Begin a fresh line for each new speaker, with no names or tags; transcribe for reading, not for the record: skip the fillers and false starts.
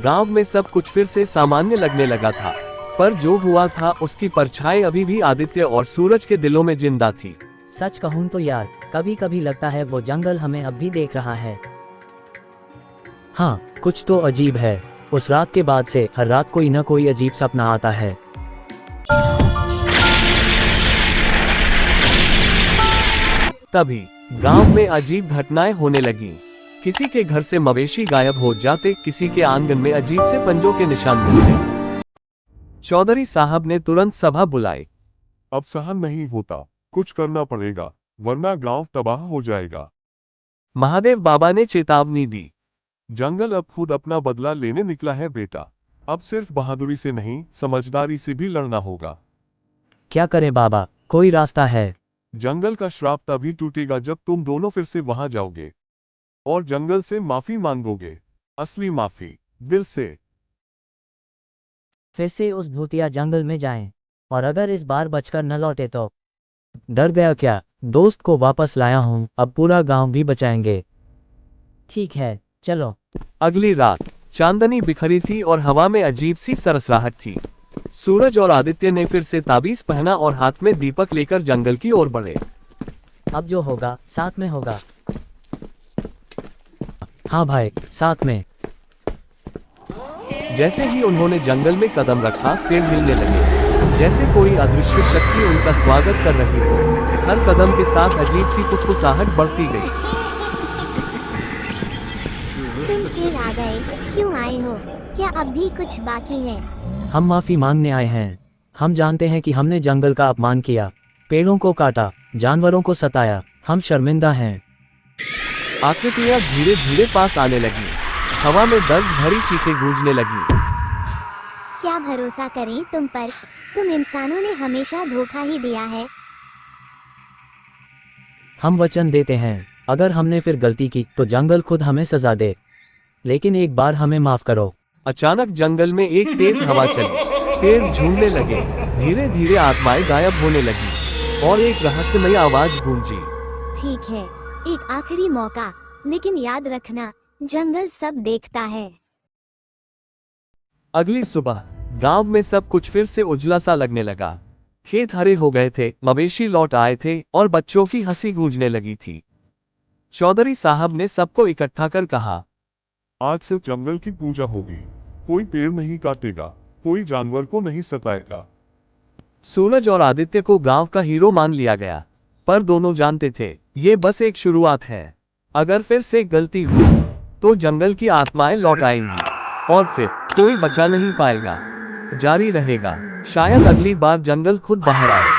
गांव में सब कुछ फिर से सामान्य लगने लगा था, पर जो हुआ था उसकी परछाई अभी भी आदित्य और सूरज के दिलों में जिंदा थी।
सच कहूँ तो यार, कभी कभी लगता है वो जंगल हमें अब भी देख रहा है। हाँ, कुछ तो अजीब है। उस रात के बाद से हर रात कोई न कोई अजीब सपना आता है।
तभी गांव में अजीब घटनाएं होने लगीं। किसी के घर से मवेशी गायब हो जाते, किसी के आंगन में अजीब से पंजों के निशान मिलते। चौधरी साहब ने तुरंत सभा बुलाई।
अब सहन नहीं होता, कुछ करना पड़ेगा, वरना गांव तबाह हो जाएगा।
महादेव बाबा ने चेतावनी दी।
जंगल अब खुद अपना बदला लेने निकला है बेटा। अब सिर्फ बहादुरी से नहीं, समझदारी से भी लड़ना होगा।
क्या करें बाबा, कोई रास्ता है?
जंगल का श्राप तभी टूटेगा जब तुम दोनों फिर से वहां जाओगे और जंगल से माफी मांगोगे, असली माफी, दिल से।
फिर से उस भूतिया जंगल में जाएं, और अगर इस बार बचकर न लौटे तो? डर गया क्या? दोस्त को वापस लाया हूँ, अब पूरा गांव भी बचाएंगे। ठीक है, चलो।
अगली रात चांदनी बिखरी थी और हवा में अजीब सी सरसराहट थी। सूरज और आदित्य ने फिर से ताबीज पहना और हाथ में दीपक लेकर जंगल की ओर बढ़े।
अब जो होगा साथ में होगा। हाँ भाई, साथ में।
जैसे ही उन्होंने जंगल में कदम रखा, पेड़ हिलने लगे, जैसे कोई अदृश्य शक्ति उनका स्वागत कर रही हो। हर कदम के साथ अजीब सी फुसफुसाहट बढ़ती गई।
तुम फिर आ गए, क्यों आए हो? क्या अब भी कुछ बाकी है?
हम माफी मांगने आए हैं। हम जानते हैं कि हमने जंगल का अपमान किया, पेड़ों को काटा, जानवरों को सताया। हम शर्मिंदा हैं।
आकृतियां धीरे धीरे पास आने लगी। हवा में दर्द भरी चीखें गूंजने लगी।
क्या भरोसा करें तुम पर? तुम इंसानों ने हमेशा धोखा ही दिया है।
हम वचन देते हैं, अगर हमने फिर गलती की तो जंगल खुद हमें सजा दे, लेकिन एक बार हमें माफ करो।
अचानक जंगल में एक तेज हवा चली, पेड़ झूमने लगे, धीरे धीरे आत्माएं गायब होने लगी और एक रहस्यमयी आवाज गूंजी।
ठीक है, एक आखिरी मौका, लेकिन याद रखना, जंगल सब देखता है।
अगली सुबह गांव में सब कुछ फिर से उजला सा लगने लगा। खेत हरे हो गए थे, मवेशी लौट आए थे और बच्चों की हंसी गूंजने लगी थी। चौधरी साहब ने सबको इकट्ठा कर कहा,
आज से जंगल की पूजा होगी। कोई पेड़ नहीं काटेगा, कोई जानवर को नहीं सताएगा।
सूरज और आदित्य को गांव का हीरो मान लिया गया, पर दोनों जानते थे ये बस एक शुरुआत है। अगर फिर से गलती हुई तो जंगल की आत्माएं लौट आएंगी और फिर कोई बचा नहीं पाएगा। जारी रहेगा, शायद अगली बार जंगल खुद बाहर आए।